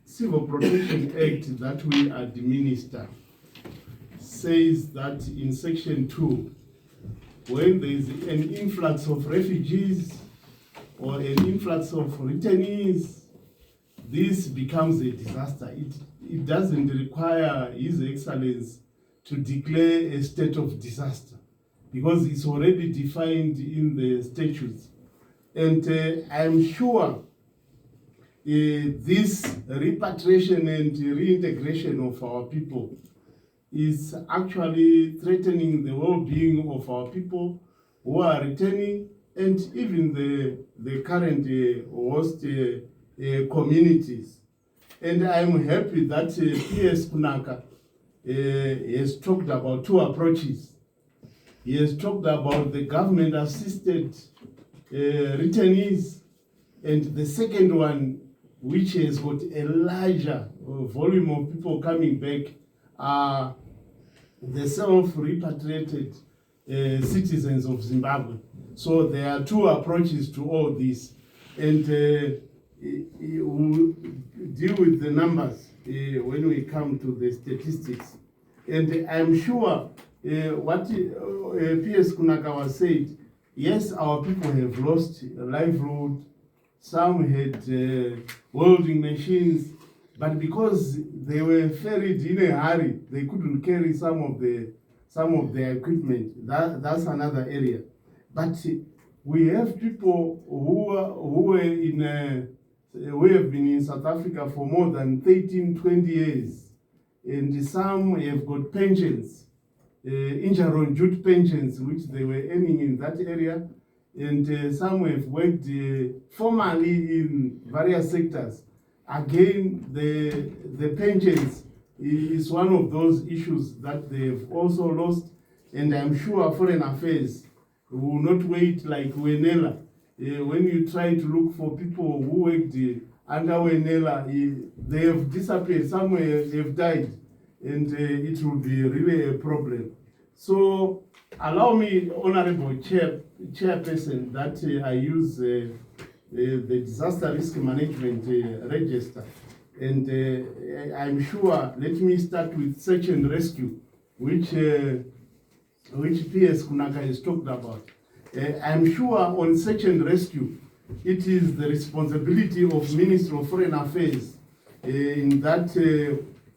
Civil Protection Act that we administer says that in Section 2, when there is an influx of refugees or an influx of returnees, this becomes a disaster. It doesn't require His Excellency to declare a state of disaster because it's already defined in the statutes. And I'm sure this repatriation and reintegration of our people is actually threatening the well-being of our people who are returning and even the current host communities. And I'm happy that PS Kunaka has talked about two approaches. He has talked about the government-assisted returnees, and the second one, which has got a larger volume of people coming back, are the self-repatriated citizens of Zimbabwe. So there are two approaches to all this, and we'll deal with the numbers when we come to the statistics. And I'm sure what PS Kunakawa said, yes, our people have lost livelihood. Some had welding machines, but because they were ferried in a hurry, they couldn't carry some of their equipment. That's another area. But we have people who have been in South Africa for more than 13, 20 years, and some have got pensions, injury on duty pensions, which they were earning in that area, and some have worked formally in various sectors. Again, the pensions is one of those issues that they've also lost, and I'm sure Foreign Affairs will not wait like Wenela. When you try to look for people who worked under Wenela, they have disappeared, some have died, and it will be really a problem. So allow me, Honorable Chairperson, that I use the Disaster Risk Management Register. And I'm sure, let me start with search and rescue, which PS Kunaka has talked about. I'm sure on search and rescue, it is the responsibility of Ministry of Foreign Affairs in that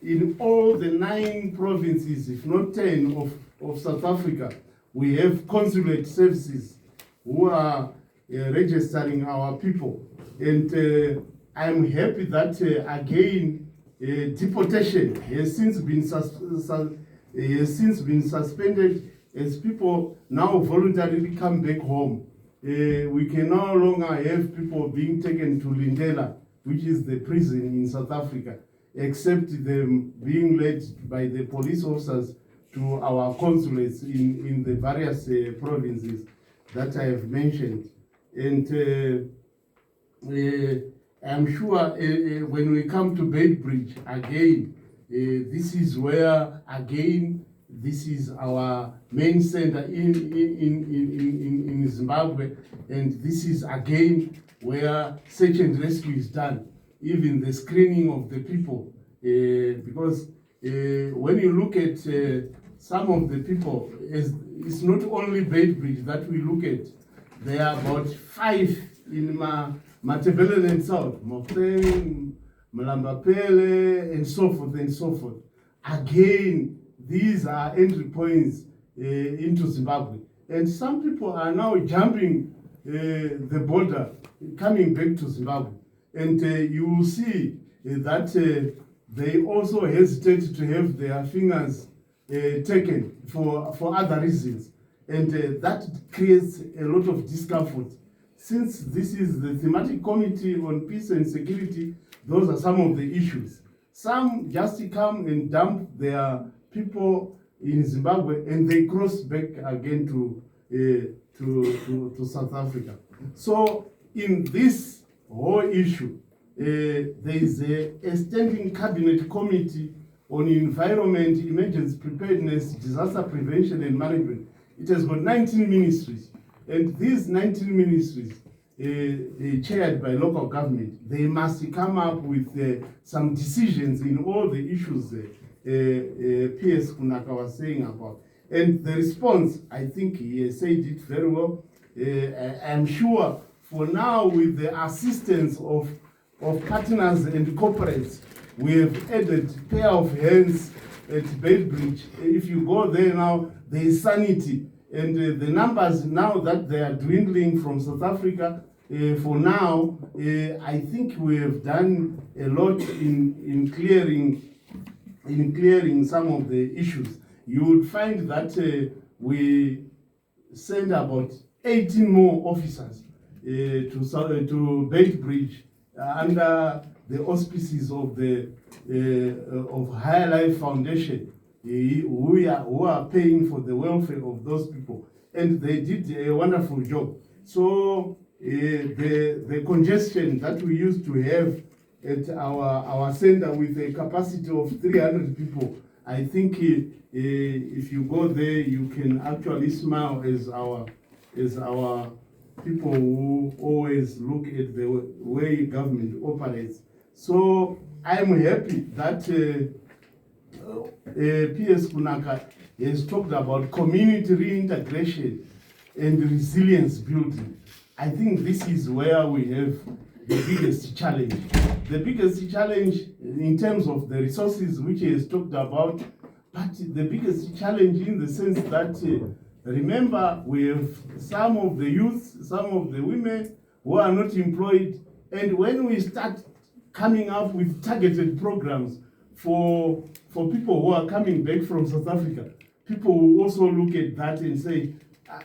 in all the 9 provinces, if not 10 of South Africa, we have consulate services who are registering our people. And I'm happy that again, deportation has since been suspended as people now voluntarily come back home. We can no longer have people being taken to Lindela, which is the prison in South Africa, except them being led by the police officers to our consulates in the various provinces that I have mentioned. And I'm sure when we come to Beitbridge, again, this is where, again, this is our main center in Zimbabwe, and this is again where search and rescue is done, even the screening of the people, because when you look at some of the people, it's not only Beitbridge that we look at. There are about 5 in Matabeleland South, Mofeng, Malambapele, and so forth and so forth. Again, these are entry points into Zimbabwe. And some people are now jumping the border, coming back to Zimbabwe. And you will see that they also hesitate to have their fingers taken for other reasons. And that creates a lot of discomfort. Since this is the thematic committee on peace and security, those are some of the issues. Some just come and dump their people in Zimbabwe and they cross back again to South Africa. So in this whole issue, there is a standing cabinet committee on environment, emergency preparedness, disaster prevention and management. It has got 19 ministries, and these 19 ministries chaired by local government, they must come up with some decisions in all the issues PS Kunaka was saying about. And the response, I think he said it very well. I'm sure for now, with the assistance of partners and corporates, we have added pair of hands at Beitbridge. If you go there now, there is sanity. And the numbers now that they are dwindling from South Africa, for now, I think we have done a lot in clearing some of the issues. You would find that we send about 18 more officers to Beitbridge under the auspices of the of Higher Life Foundation, who are paying for the welfare of those people, and they did a wonderful job. So the congestion that we used to have at our center with a capacity of 300 people, I think if you go there, you can actually smile as our people who always look at the way government operates. So I'm happy that PS Kunaka has talked about community reintegration and resilience building. I think this is where we have the biggest challenge. The biggest challenge in terms of the resources which he has talked about, but the biggest challenge in the sense that remember, we have some of the youth, some of the women who are not employed, and when we start coming up with targeted programs for people who are coming back from South Africa, people will also look at that and say,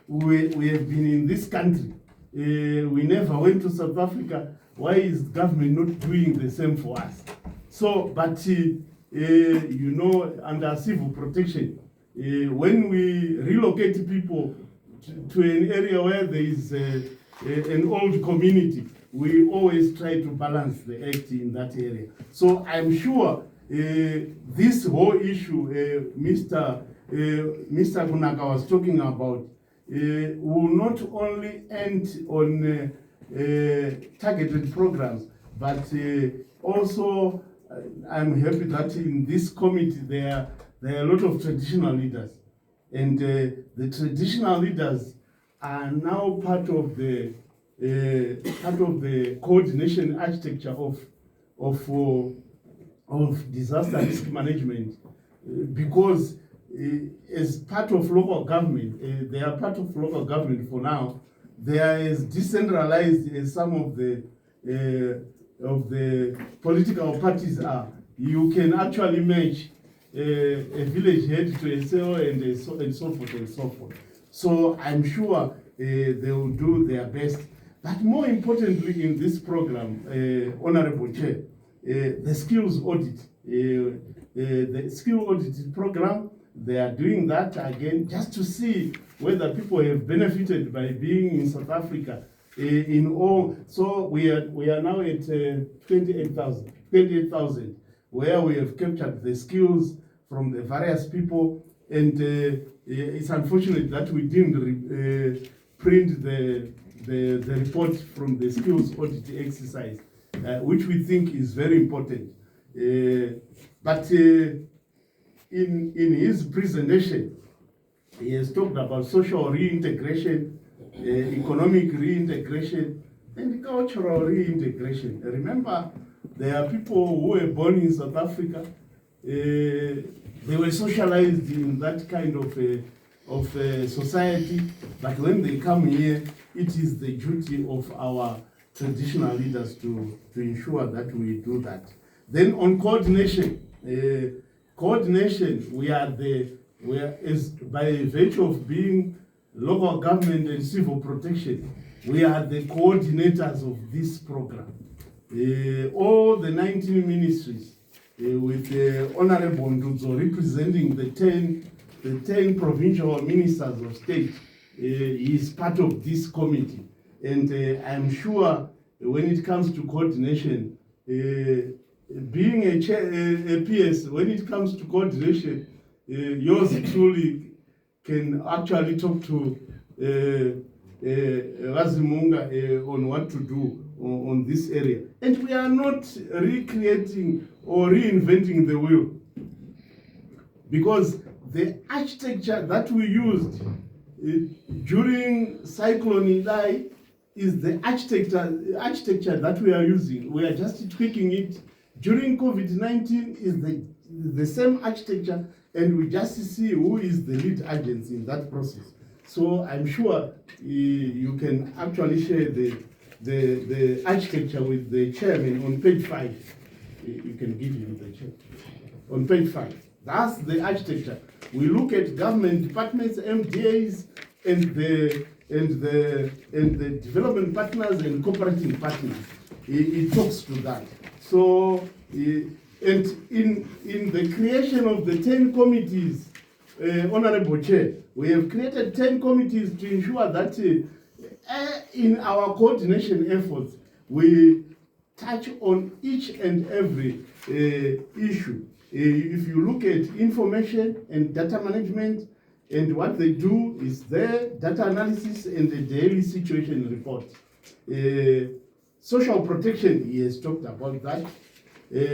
we have been in this country, we never went to South Africa, why is government not doing the same for us? So, but you know, under civil protection, when we relocate people to an area where there is an old community, we always try to balance the act in that area. So I'm sure this whole issue Mr. Kunaka was talking about will not only end on targeted programs, but also I'm happy that in this committee there are a lot of traditional leaders, and the traditional leaders are now part of the coordination architecture of disaster risk management, because as part of local government, they are part of local government for now. They are as decentralized as some of the political parties are. You can actually match a village head to a cell and so forth and so forth. So I'm sure they will do their best. But more importantly in this program, Honorable Chair, the skills audit, the skill audit program, they are doing that again just to see whether people have benefited by being in South Africa in all. So we are now at 28,000, where we have captured the skills from the various people, and it's unfortunate that we didn't print the report from the skills audit exercise, which we think is very important. But in his presentation, he has talked about social reintegration, economic reintegration, and cultural reintegration. Remember, there are people who were born in South Africa. They were socialized in that kind of society, but when they come here, it is the duty of our traditional leaders to ensure that we do that. Then on coordination, we are by virtue of being local government and civil protection, we are the coordinators of this program. All the 19 ministries, with Honorable Ndudzo representing the 10 provincial ministers of state, is part of this committee. And I'm sure when it comes to coordination, being a PS, when it comes to coordination, yours truly can actually talk to Razimunga on what to do on this area. And we are not recreating or reinventing the wheel, because the architecture that we used during Cyclone Idai is the architecture that we are using. We are just tweaking it. During COVID-19 is the same architecture, and we just see who is the lead agents in that process. So I'm sure you can actually share the architecture with the chairman on page 5. You can give him the chair. On page 5. That's the architecture. We look at government departments, MDAs, and the development partners and cooperating partners. It talks to that. So, and in the creation of the 10 committees, Honorable Chair, we have created 10 committees to ensure that in our coordination efforts, we touch on each and every issue. If you look at information and data management, and what they do is their data analysis and the daily situation report. Social protection, he has talked about that.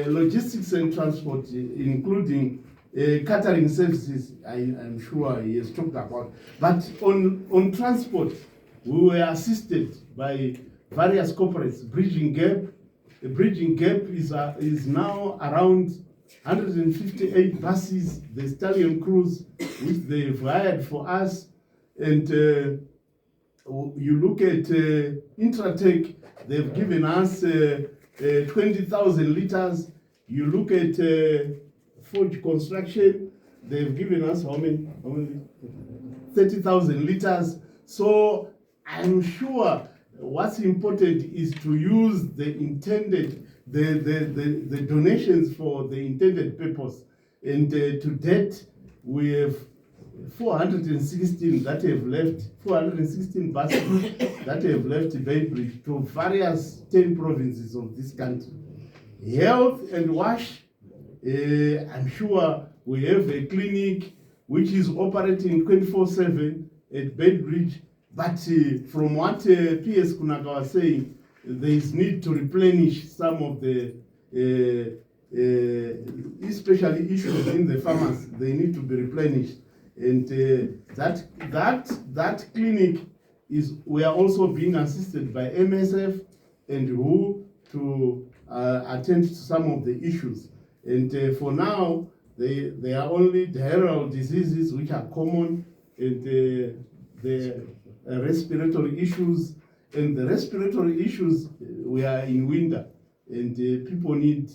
Logistics and transport, including catering services, I'm sure he has talked about. But on transport, we were assisted by various corporates. Bridging Gap. The Bridging Gap is now around 158 buses, the Stallion Cruise, which they've hired for us. And you look at Intratech, they've given us 20,000 liters. You look at Forge Construction, they've given us how many? 30,000 liters. So I'm sure what's important is to use the intended, the donations for the intended purpose. And to date, we have 416 that have left, 416 buses that have left Beitbridge to various 10 provinces of this country. Health and WASH, I'm sure we have a clinic which is operating 24/7 at Beitbridge. But from what PS Kunaka was saying, there is need to replenish some of the, especially issues in the farmers. They need to be replenished, and that clinic is. We are also being assisted by MSF and WHO to attend to some of the issues. And for now, they are only diarrheal diseases which are common, and the respiratory issues. And the respiratory issues, we are in winter, and people need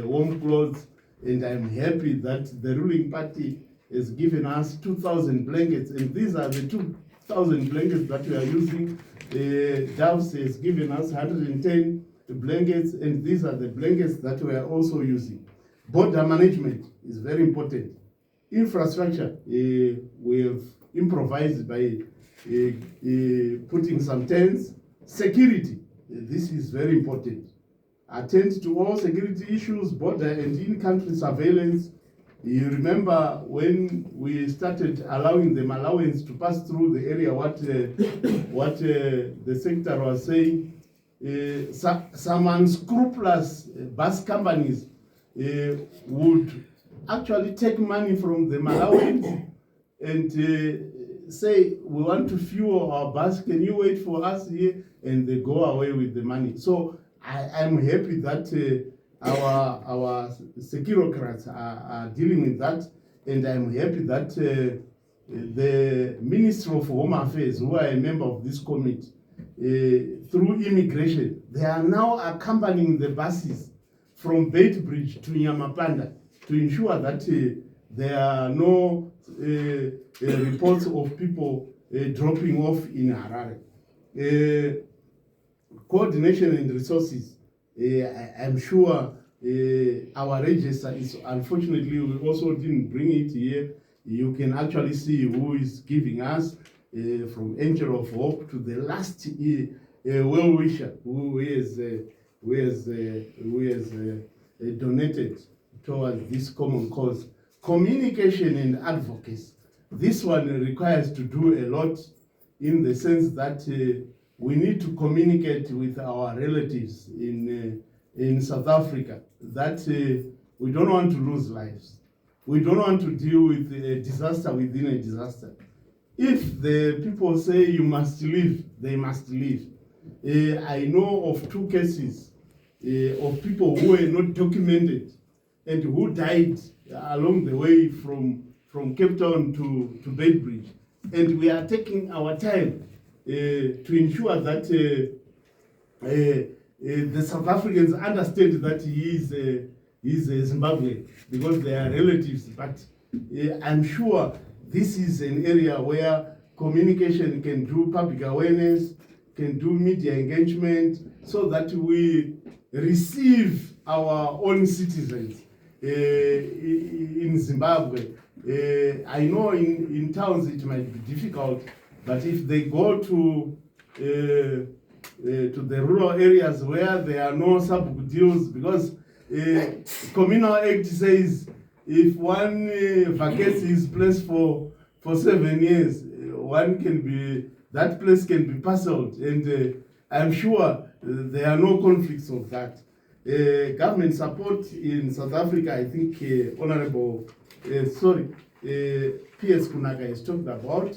warm clothes. And I'm happy that the ruling party has given us 2,000 blankets, and these are the 2,000 blankets that we are using. Doves has given us 110 blankets, and these are the blankets that we are also using. Border management is very important. Infrastructure, we have improvised by putting some tents. Security, this is very important. Attend to all security issues, border and in-country surveillance. You remember when we started allowing the Malawians to pass through the area, what the secretary was saying, some unscrupulous bus companies would actually take money from the Malawians and say, we want to fuel our bus, can you wait for us here? And they go away with the money. So I'm happy that our securocrats are dealing with that, and I'm happy that the Ministry of Home Affairs, who are a member of this committee, through immigration, they are now accompanying the buses from Beitbridge to Nyamapanda to ensure that there are no reports of people dropping off in Harare. Coordination and resources. I'm sure our register is, unfortunately, we also didn't bring it here. You can actually see who is giving us, from Angel of Hope to the last well-wisher who has donated towards this common cause. Communication and advocacy. This one requires to do a lot. in the sense that we need to communicate with our relatives in South Africa that we don't want to lose lives. We don't want to deal with a disaster within a disaster. If the people say you must leave, they must leave. I know of 2 cases of people who were not documented and who died along the way from Cape Town to Beitbridge. And we are taking our time to ensure that the South Africans understand that he is a Zimbabwean because they are relatives. But I'm sure this is an area where communication can do public awareness, can do media engagement, so that we receive our own citizens in Zimbabwe. I know in towns it might be difficult, but if they go to the rural areas where there are no sub deals, because Communal Act says if one vacates his place for 7 years, that place can be parceled, and I'm sure there are no conflicts of that. Government support in South Africa, I think Honorable, P.S. Kunaka has talked about,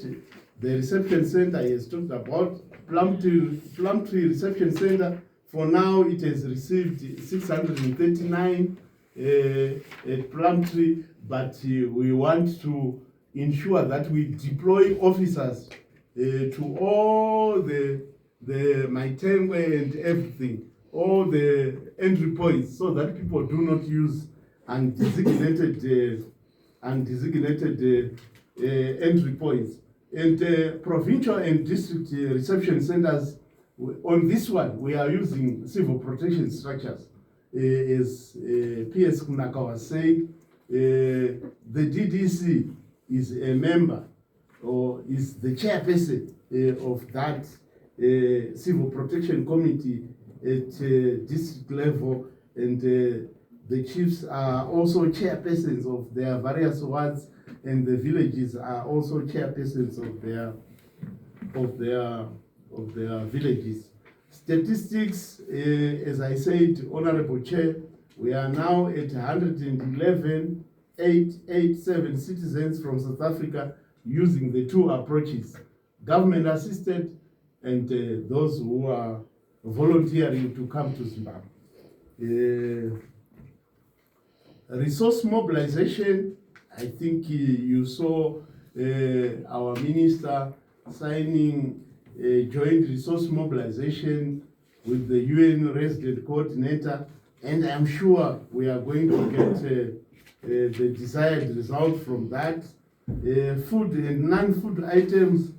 the reception center he has talked about, Plumtree Reception Center, for now it has received 639 at Plumtree, but we want to ensure that we deploy officers to all the Maitengwe and everything, all the entry points, so that people do not use undesignated entry points. And provincial and district reception centers, on this one, we are using civil protection structures. As P.S. Kunaka was saying, the DDC is a member or is the chairperson of that civil protection committee at district level, and the chiefs are also chairpersons of their various wards, and the villages are also chairpersons of their villages. Statistics, as I said, Honorable Chair, we are now at 111,887 citizens from South Africa using the 2 approaches, government assisted and those who are volunteering to come to Zimbabwe. Resource mobilization, I think you saw our minister signing a joint resource mobilization with the UN resident coordinator, and I'm sure we are going to get the desired result from that. Food and non-food items,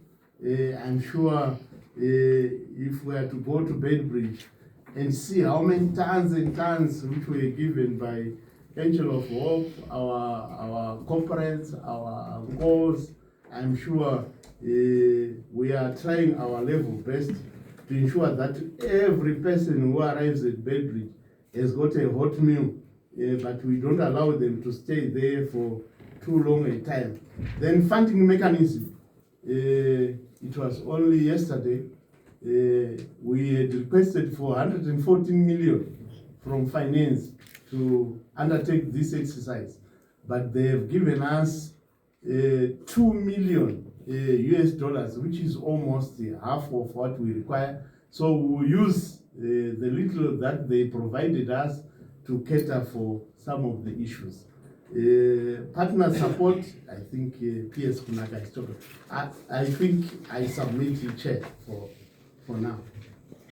I'm sure if we are to go to Beitbridge and see how many tons and tons which were given by Angel of Hope, our corporates, our goals, I'm sure we are trying our level best to ensure that every person who arrives at Beitbridge has got a hot meal, but we don't allow them to stay there for too long a time. Then funding mechanism, it was only yesterday, we had requested for 114 million from finance to undertake this exercise, but they have given us 2 million US dollars, which is almost half of what we require. So we'll use the little that they provided us to cater for some of the issues. Partner support, I think P.S. Kunaka is talking. I think I submit to Chair for now.